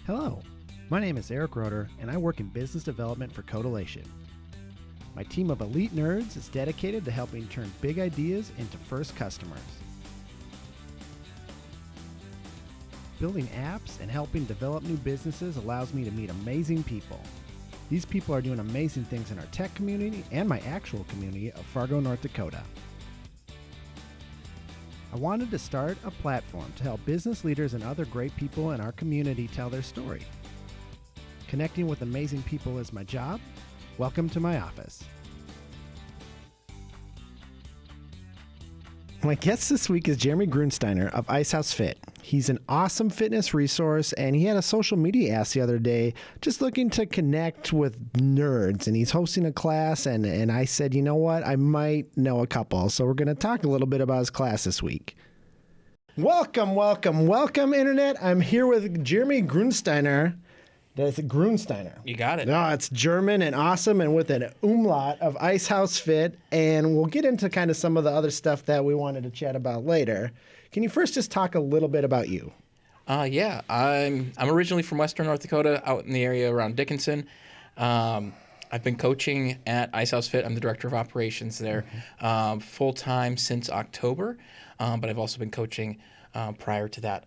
Hello, my name is Erick and I work in business development for Codilation. My team of elite nerds is dedicated to helping turn big ideas into first customers. Building apps and helping develop new businesses allows me to meet amazing people. These people are doing amazing things in our tech community and my actual community of Fargo, North Dakota. I wanted to start a platform to help business leaders and other great people in our community tell their story. Connecting with amazing people is my job. Welcome to my office. My guest this week is Jeremy Grünsteiner of Icehouse Fit. He's an awesome fitness resource, and he had a social media ask the other day, just looking to connect with nerds, and he's hosting a class, and I said, you know what, I might know a couple, so we're going to talk a little bit about his class this week. Welcome, Internet. I'm here with Jeremy Grünsteiner. That's Grünsteiner. You got it. No, it's German and awesome and with an umlaut of Icehouse Fit. And we'll get into kind of some of the other stuff that we wanted to chat about later. Can you first just talk a little bit about you? Yeah. I'm originally from Western North Dakota, out in the area around Dickinson. I've been coaching at Icehouse Fit. I'm the director of operations there full-time since October. But I've also been coaching prior to that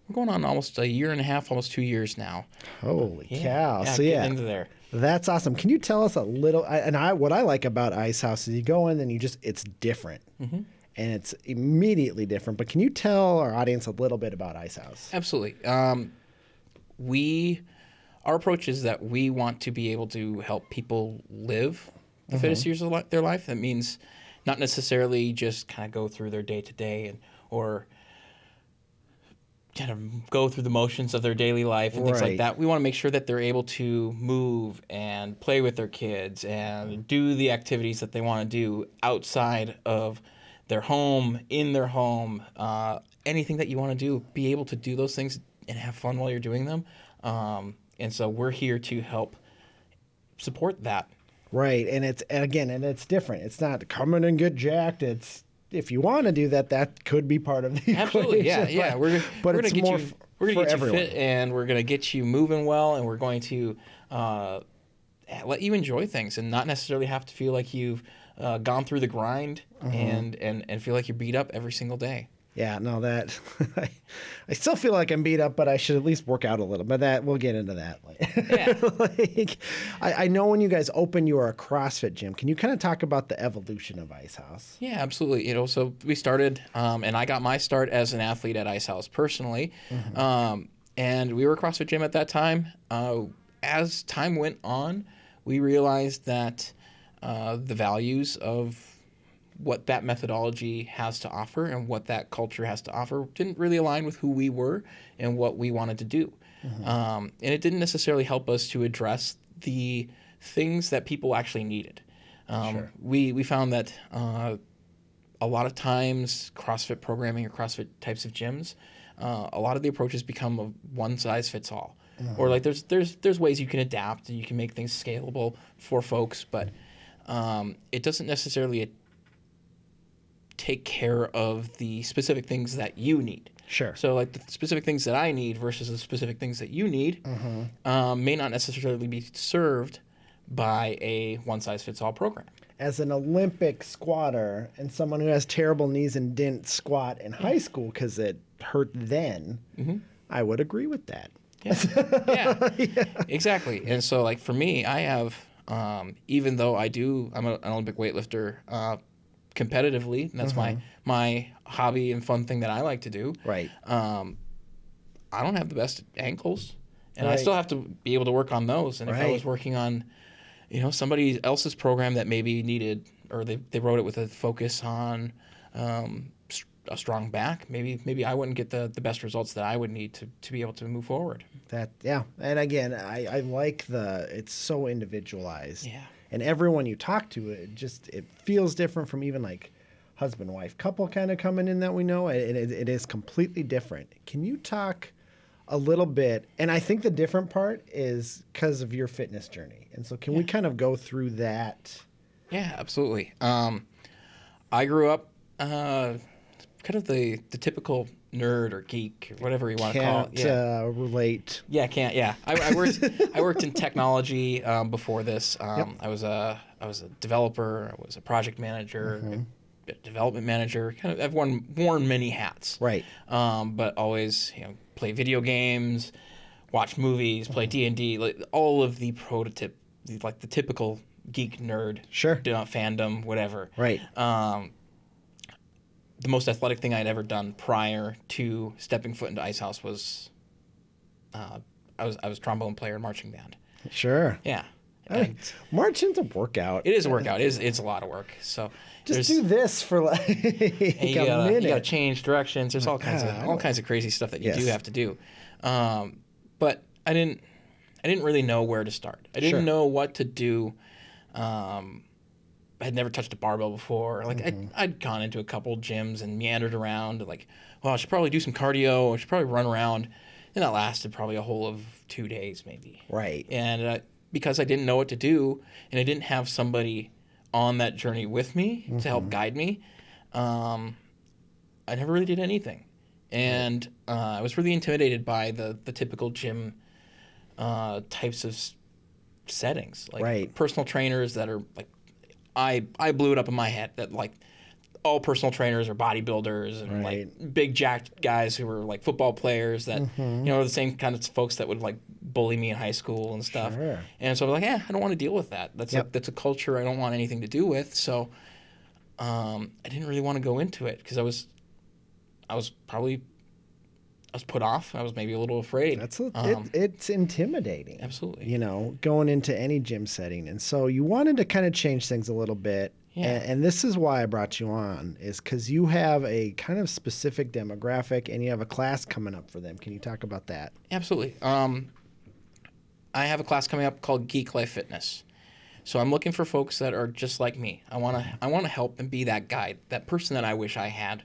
we're going on almost a year and a half, almost 2 years now. Holy cow. Yeah, so into there. That's awesome. Can you tell us a little, what I like about Icehouse is you go in and it's different. Mm-hmm. And it's immediately different. But can you tell our audience a little bit about Icehouse? Absolutely. Our approach is that we want to be able to help people live the fittest years of their life. That means not necessarily just kind of go through their day-to-day or kind of go through the motions of their daily life and things like that. We want to make sure that they're able to move and play with their kids and do the activities that they want to do outside of their home, in their home, anything that you want to do, be able to do those things and have fun while you're doing them. And so we're here to help support that. Right. And it's different. It's not come in and get jacked. It's, if you want to do that, that could be part of the Absolutely, equation. Yeah. We're going to get you fit, and we're going to get you moving well, and we're going to let you enjoy things and not necessarily have to feel like you've gone through the grind and feel like you're beat up every single day. Yeah, no, that I still feel like I'm beat up, but I should at least work out a little. But that we'll get into that. Yeah. I know when you guys opened, you were a CrossFit gym. Can you kind of talk about the evolution of Icehouse? Yeah, absolutely. So we started, and I got my start as an athlete at Icehouse personally, and we were a CrossFit gym at that time. As time went on, we realized that the values of what that methodology has to offer and what that culture has to offer didn't really align with who we were and what we wanted to do. And it didn't necessarily help us to address the things that people actually needed. Sure. We found that a lot of times CrossFit programming or CrossFit types of gyms, a lot of the approaches become a one-size-fits-all. Or like there's ways you can adapt and you can make things scalable for folks, but it doesn't necessarily take care of the specific things that you need. Sure. So like the specific things that I need versus the specific things that you need may not necessarily be served by a one-size-fits-all program. As an Olympic squatter and someone who has terrible knees and didn't squat in high school because it hurt then, I would agree with that. Yeah, exactly. And so like for me, I have, even though I'm an Olympic weightlifter, competitively, and that's my hobby and fun thing that I like to do. Right. I don't have the best ankles, and I still have to be able to work on those. And if I was working on, somebody else's program that maybe needed, or they wrote it with a focus on a strong back, maybe I wouldn't get the best results that I would need to be able to move forward. And again, I like it's so individualized. Yeah. And everyone you talk to, it feels different from even like husband-wife couple kind of coming in that we know. It is completely different. Can you talk a little bit? And I think the different part is because of your fitness journey. And so can we kind of go through that? Yeah, absolutely. I grew up kind of the typical nerd or geek or whatever you want to call it. Can't relate. Yeah, can't. Yeah, I worked in technology before this. I was a developer. I was a project manager, a development manager. Kind of, I've worn many hats. Right. But always, play video games, watch movies, play D&D, like all of the prototype, like the typical geek nerd. Sure. Fandom, whatever. Right. The most athletic thing I'd ever done prior to stepping foot into Icehouse was I was trombone player in marching band. Sure. Yeah. Marching's a workout. It is a workout. It's a lot of work. So just do this for like you a minute. You gotta change directions. There's all kinds of crazy stuff that you do have to do. But I didn't really know where to start. I didn't know what to do. I had never touched a barbell before. Like I'd gone into a couple gyms and meandered around. Like, well, I should probably do some cardio. I should probably run around. And that lasted probably a whole of 2 days, maybe. Right. And because I didn't know what to do, and I didn't have somebody on that journey with me to help guide me, I never really did anything. And I was really intimidated by the typical gym types of settings, like personal trainers that are like. I blew it up in my head that like all personal trainers are bodybuilders and like big jacked guys who were like football players that are the same kind of folks that would like bully me in high school and stuff. Sure. And so I was like, I don't want to deal with that. That's that's a culture I don't want anything to do with. So I didn't really want to go into it because I was put off. I was maybe a little afraid. It's intimidating. Absolutely. Going into any gym setting. And so you wanted to kind of change things a little bit. Yeah. And this is why I brought you on, is because you have a kind of specific demographic and you have a class coming up for them. Can you talk about that? Absolutely. I have a class coming up called Geek Life Fitness. So I'm looking for folks that are just like me. I want to help and be that guide, that person that I wish I had.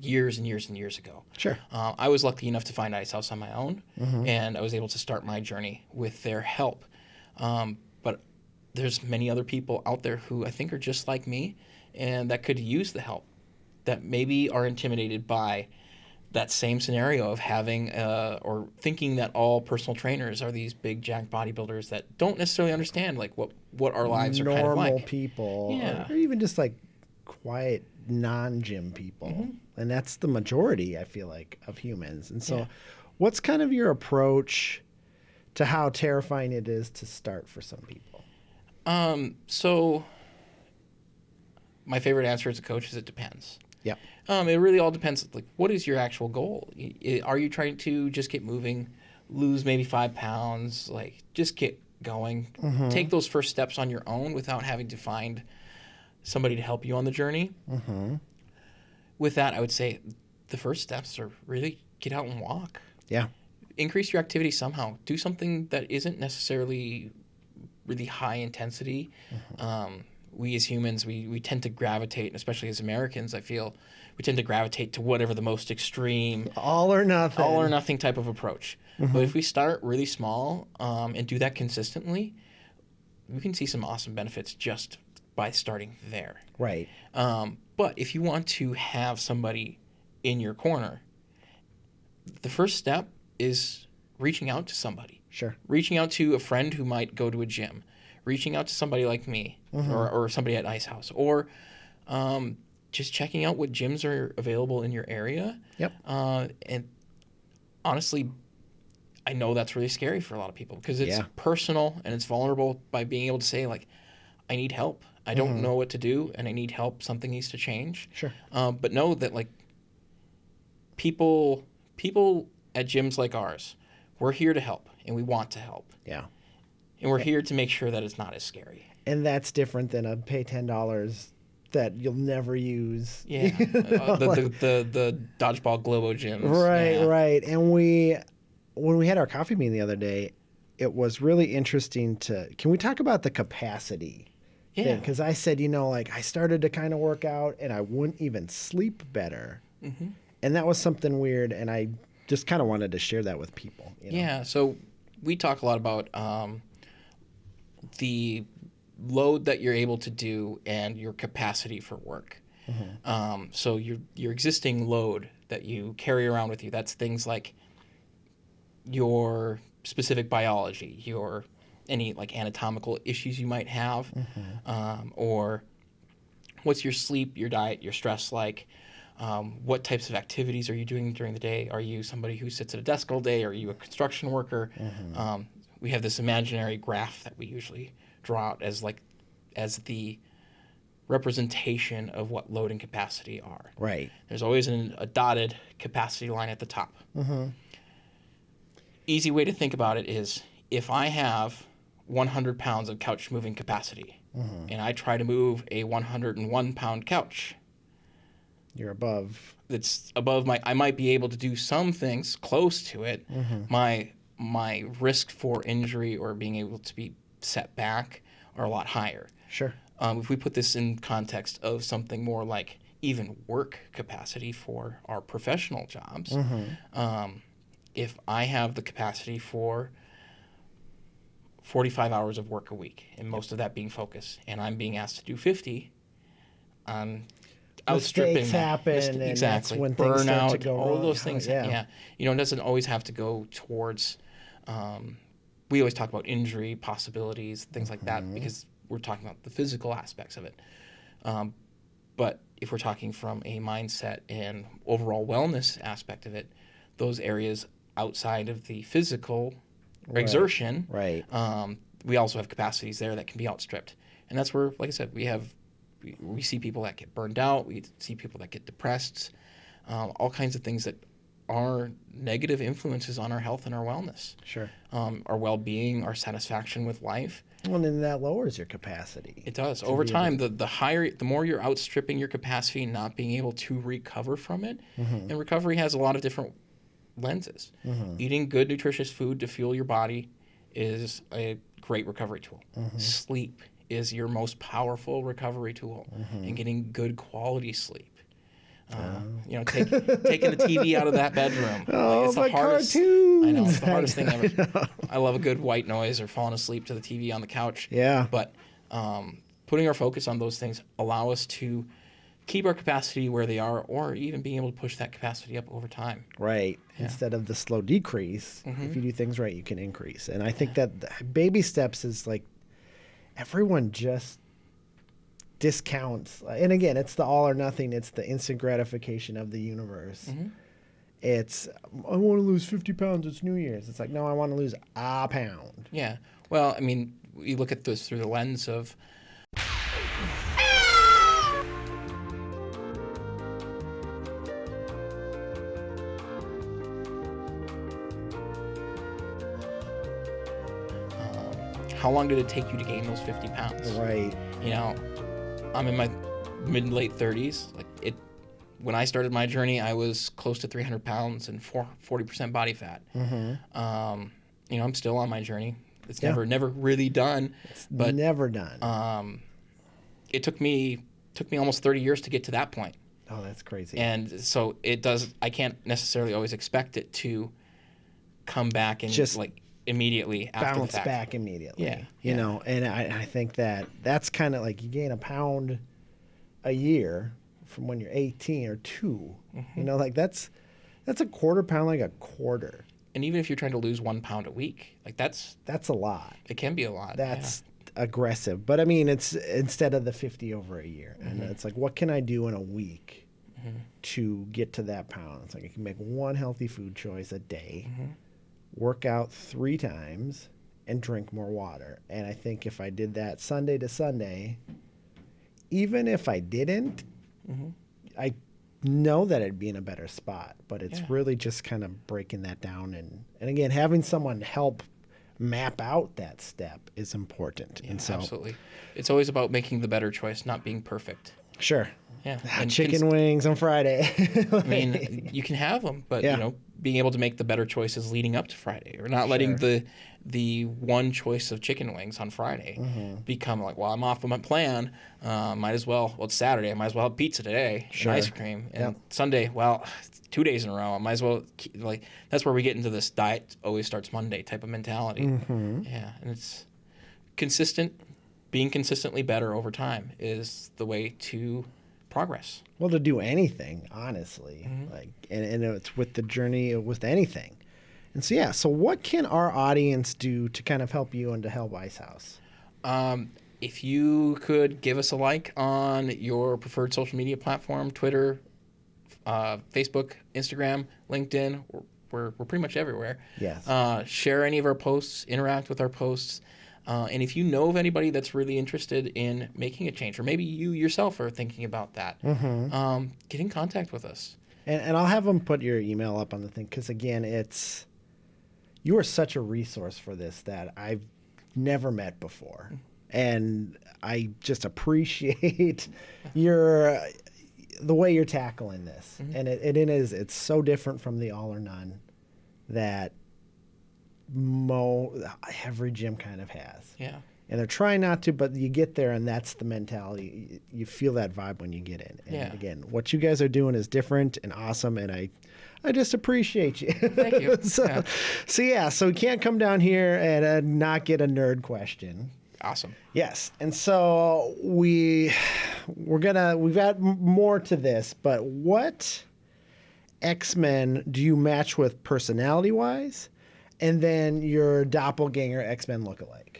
Years and years and years ago. Sure. I was lucky enough to find Icehouse on my own, and I was able to start my journey with their help. But there's many other people out there who I think are just like me and that could use the help, that maybe are intimidated by that same scenario of having or thinking that all personal trainers are these big jacked bodybuilders that don't necessarily understand like what our lives are kind of like. Normal people. Yeah. Or even just like quiet non-gym people. And that's the majority, I feel like, of humans. And so what's kind of your approach to how terrifying it is to start for some people? So my favorite answer as a coach is it depends. Yep. It really all depends. Like, what is your actual goal? Are you trying to just get moving, lose maybe 5 pounds, like just get going, take those first steps on your own without having to find somebody to help you on the journey? With that, I would say the first steps are really get out and walk. Yeah. Increase your activity somehow. Do something that isn't necessarily really high intensity. We as humans, we tend to gravitate, and especially as Americans, I feel, we tend to gravitate to whatever the most extreme. All or nothing type of approach. But if we start really small and do that consistently, we can see some awesome benefits just by starting there. Right. But if you want to have somebody in your corner, the first step is reaching out to somebody. Sure. Reaching out to a friend who might go to a gym. Reaching out to somebody like me or somebody at Icehouse. Or just checking out what gyms are available in your area. Yep. And honestly, I know that's really scary for a lot of people because it's personal and it's vulnerable by being able to say, like, I need help. I don't know what to do, and I need help. Something needs to change. Sure. But know that, like, people at gyms like ours, we're here to help, and we want to help. Yeah. And we're here to make sure that it's not as scary. And that's different than a pay $10 that you'll never use. Yeah. The dodgeball Globo gyms. Right. And when we had our coffee meeting the other day, it was really interesting can we talk about the capacity? Yeah. Because I said, I started to kind of work out and I wouldn't even sleep better. And that was something weird. And I just kind of wanted to share that with people. Yeah. So we talk a lot about the load that you're able to do and your capacity for work. So your existing load that you carry around with you, that's things like your specific biology, your any like anatomical issues you might have, or what's your sleep, your diet, your stress like. What types of activities are you doing during the day? Are you somebody who sits at a desk all day? Are you a construction worker? We have this imaginary graph that we usually draw out as the representation of what load and capacity are. Right. There's always a dotted capacity line at the top. Easy way to think about it is if I have 100 pounds of couch moving capacity and I try to move a 101 pound couch, you're above. It's above I might be able to do some things close to it. My risk for injury or being able to be set back are a lot higher. Sure. If we put this in context of something more like even work capacity for our professional jobs, if I have the capacity for 45 hours of work a week, and most of that being focus, and I'm being asked to do 50, outstripping mistakes happen, and exactly. that's when things start to Burnout, go all wrong. those things. Yeah. It doesn't always have to go towards. We always talk about injury possibilities, things like that, because we're talking about the physical aspects of it. But if we're talking from a mindset and overall wellness aspect of it, those areas outside of the physical exertion, we also have capacities there that can be outstripped. And that's where, like I said, we see people that get burned out, we see people that get depressed, all kinds of things that are negative influences on our health and our wellness. Sure. Our well-being, our satisfaction with life. Well, then that lowers your capacity. It does. Over time, the more you're outstripping your capacity and not being able to recover from it, and recovery has a lot of different lenses. Eating good, nutritious food to fuel your body is a great recovery tool. Sleep is your most powerful recovery tool, and getting good quality sleep. Taking the TV out of that bedroom. It's the hardest. Cartoons. I know, it's the hardest thing ever. I love a good white noise or falling asleep to the TV on the couch. Yeah. But putting our focus on those things allow us to keep our capacity where they are, or even being able to push that capacity up over time. Right. Yeah. Instead of the slow decrease, if you do things right, you can increase. And I think that baby steps is like everyone just discounts. And again, it's the all or nothing. It's the instant gratification of the universe. It's, I want to lose 50 pounds. It's New Year's. It's like, no, I want to lose a pound. Yeah. Well, I mean, you look at this through the lens of how long did it take you to gain those 50 pounds? Right. I'm in my mid-late 30s. When I started my journey, I was close to 300 pounds and 40% body fat. I'm still on my journey. It's never really done. It's never done. It took me almost 30 years to get to that point. Oh, that's crazy. And so it does. I can't necessarily always expect it to come back and just immediately after bounce the fact. back immediately. Yeah. You know, and I think that's kind of like you gain a pound a year from when you're 18 or 2. That's a quarter pound, like a quarter. And even if you're trying to lose 1 pound a week, that's a lot. It can be a lot. That's aggressive. But I mean, it's instead of the 50 over a year. And it's like, what can I do in a week to get to that pound? It's like I can make one healthy food choice a day, work out 3 times, and drink more water. And I think if I did that Sunday to Sunday, even if I didn't, I know that I'd be in a better spot. But it's really just kind of breaking that down. And again, having someone help map out that step is important. Yeah, and so, absolutely. It's always about making the better choice, not being perfect. Sure. Yeah. And chicken wings on Friday. I mean, you can have them, but being able to make the better choices leading up to Friday, or not letting the one choice of chicken wings on Friday become like, well, I'm off of my plan. Might as well. Well, it's Saturday. I might as well have pizza today and ice cream. And Sunday, well, 2 days in a row. I might as well that's where we get into this diet always starts Monday type of mentality. Yeah, and it's consistent. Being consistently better over time is the way to progress. Well, to do anything, honestly, like, and it's with the journey with anything. And so, yeah. So, what can our audience do to kind of help you and to help Icehouse? If you could give us a like on your preferred social media platform, Twitter, Facebook, Instagram, LinkedIn, we're pretty much everywhere. Yes. Share any of our posts, interact with our posts. And if you know of anybody that's really interested in making a change, or maybe you yourself are thinking about that, get in contact with us. And I'll have them put your email up on the thing because, again, you are such a resource for this that I've never met before. And I just appreciate the way you're tackling this. And it's so different from the all or none that every gym kind of has. Yeah. And they're trying not to, but you get there and that's the mentality. You feel that vibe when you get in. And again, what you guys are doing is different and awesome. And I just appreciate you. Thank you. So we can't come down here and not get a nerd question. Awesome. Yes. And so we've got more to this, but what X-Men do you match with personality-wise? And then your doppelganger X-Men lookalike?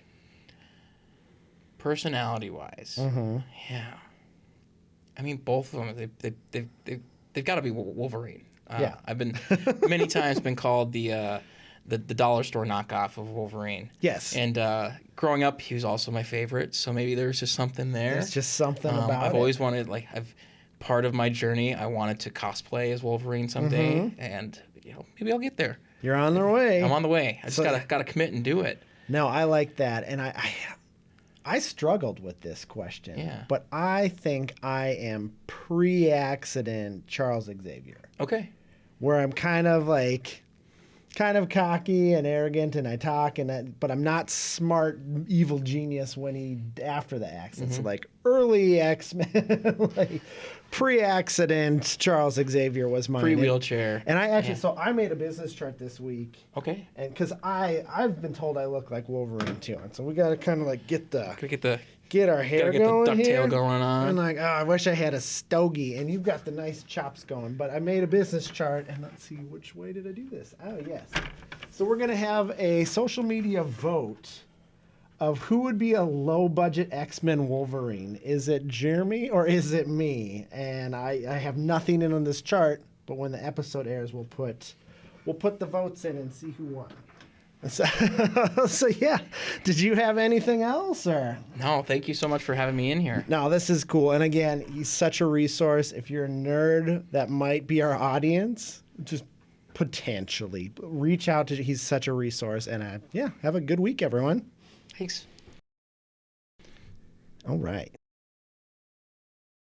Personality-wise. Yeah. I mean, both of them, they've got to be Wolverine. Yeah. I've been many times been called the dollar store knockoff of Wolverine. Yes. And growing up, he was also my favorite. So maybe there's just something there. There's just something about it. I've always wanted, part of my journey, I wanted to cosplay as Wolverine someday. And, maybe I'll get there. You're on the way. I'm on the way. I just gotta commit and do it. No, I like that. And I struggled with this question. Yeah. But I think I am pre-accident Charles Xavier. Okay. Where I'm kind of cocky and arrogant, and I talk, but I'm not smart, evil genius after the accident. So early X-Men, pre-accident Charles Xavier was mine. Pre-wheelchair. And I actually, so I made a business chart this week. Okay. And because I've been told I look like Wolverine too, and so we got to kind of get our hair going, the here. ducktail going on. And I wish I had a stogie. And you've got the nice chops going. But I made a business chart, and let's see, which way did I do this? Oh, yes. So we're going to have a social media vote of who would be a low-budget X-Men Wolverine. Is it Jeremy or is it me? And I have nothing in on this chart, but when the episode airs, we'll put the votes in and see who won. So yeah, did you have anything else or? No, thank you so much for having me in here. No, this is cool. And again, he's such a resource. If you're a nerd that might be our audience, just potentially reach out to. He's such a resource. And have a good week, everyone. Thanks. All right.